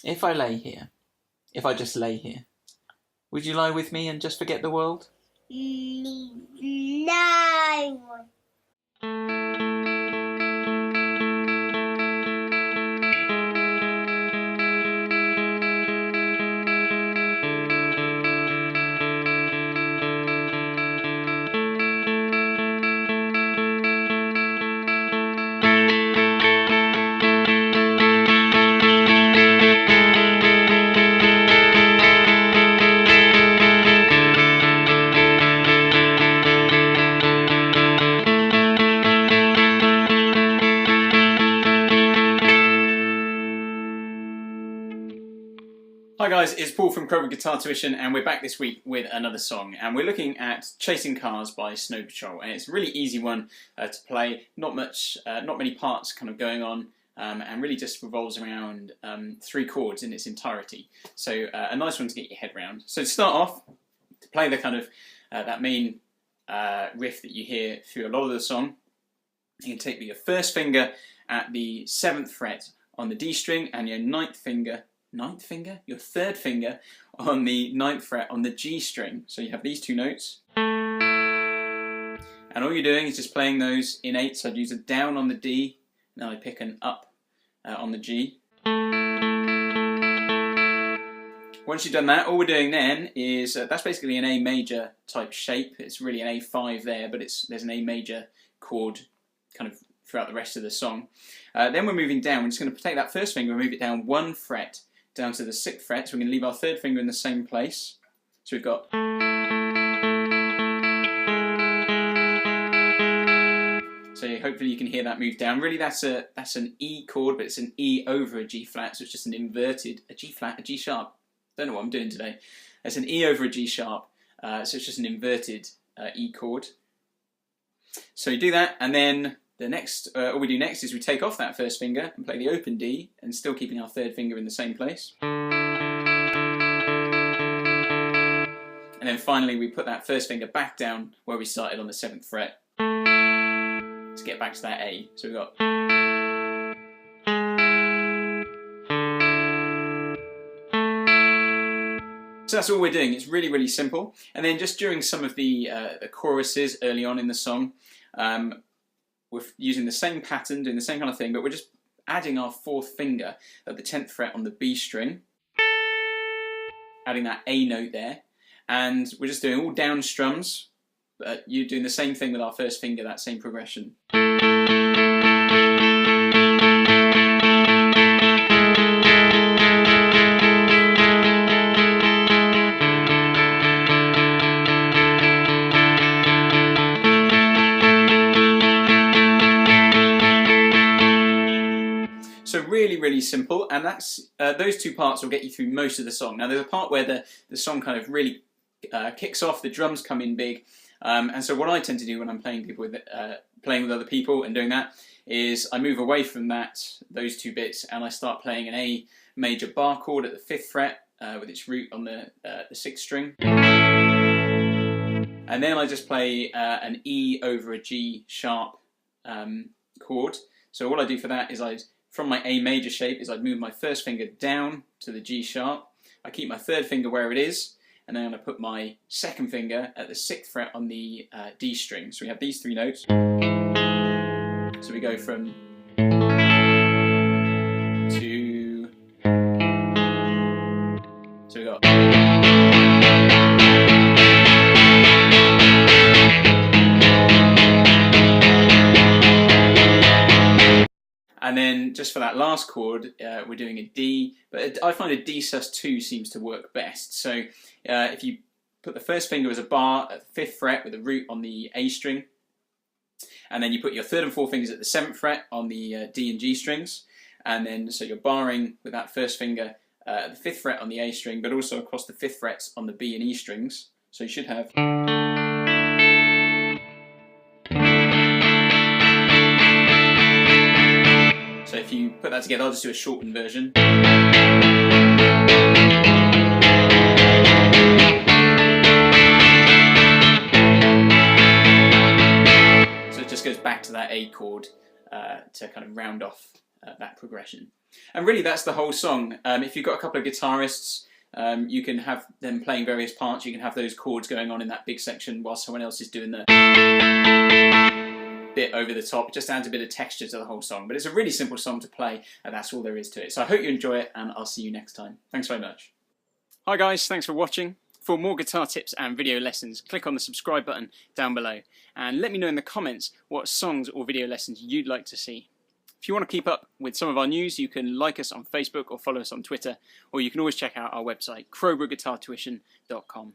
If I lay here, if I just lay here, would you lie with me and just forget the world? No. Hi guys, it's Paul from Crowborough Guitar Tuition, and we're back this week with another song, and we're looking at Chasing Cars by Snow Patrol, and it's a really easy one to play. Not many parts kind of going on, and really just revolves around 3 chords in its entirety. So a nice one to get your head around. So to start off, to play the kind of that main riff that you hear through a lot of the song, you can take your first finger at the 7th fret on the D string and your your 3rd finger on the 9th fret on the G string. So you have these 2 notes, and all you're doing is just playing those in 8. So I'd use a down on the D, and then I pick an up on the G. Once you've done that, all we're doing then is, that's basically an A major type shape. It's really an A5 there, but there's an A major chord kind of throughout the rest of the song. Then we're moving down. We're just going to take that first finger and move it down 1 fret down to the 6th fret. So we're going to leave our 3rd finger in the same place. So we've got. So hopefully you can hear that move down. Really that's an E chord, but it's an E over a G flat, so it's just an inverted, a G flat, a G sharp. Don't know what I'm doing today. It's an E over a G sharp, so it's just an inverted E chord. So you do that, and then the next, all we do next is we take off that first finger and play the open D, and still keeping our 3rd finger in the same place. And then finally we put that first finger back down where we started on the 7th fret to get back to that A. So we've got. So that's all we're doing. It's really, really simple. And then just during some of the choruses early on in the song, we're using the same pattern, doing the same kind of thing, but we're just adding our 4th finger at the 10th fret on the B string, adding that A note there, and we're just doing all down strums, but you're doing the same thing with our first finger, that same progression. So really, really simple, and that's those 2 parts will get you through most of the song. Now there's a part where the song kind of really kicks off, the drums come in big, and so what I tend to do when I'm playing with other people and doing that is I move away from those 2 bits, and I start playing an A major bar chord at the 5th fret with its root on the 6th string, and then I just play an E over a G sharp chord. So all I do for that is from my A major shape I'd move my first finger down to the G sharp, I keep my 3rd finger where it is, and then I put my 2nd finger at the 6th fret on the D string. So we have these 3 notes. So we go from to, so we got. And then just for that last chord, we're doing a D, but I find a D sus2 seems to work best. So if you put the first finger as a bar at the 5th fret with a root on the A string, and then you put your 3rd and 4th fingers at the 7th fret on the D and G strings, and then so you're barring with that first finger at the 5th fret on the A string, but also across the 5th frets on the B and E strings. So you should have. So if you put that together, I'll just do a shortened version. So it just goes back to that A chord to kind of round off that progression. And really that's the whole song. If you've got a couple of guitarists, you can have them playing various parts, you can have those chords going on in that big section while someone else is doing the bit over the top. It just adds a bit of texture to the whole song. But it's a really simple song to play, and that's all there is to it. So I hope you enjoy it, and I'll see you next time. Thanks very much. Hi guys, thanks for watching. For more guitar tips and video lessons, click on the subscribe button down below, and let me know in the comments what songs or video lessons you'd like to see. If you want to keep up with some of our news, you can like us on Facebook or follow us on Twitter, or you can always check out our website, crowboroughguitartuition.com.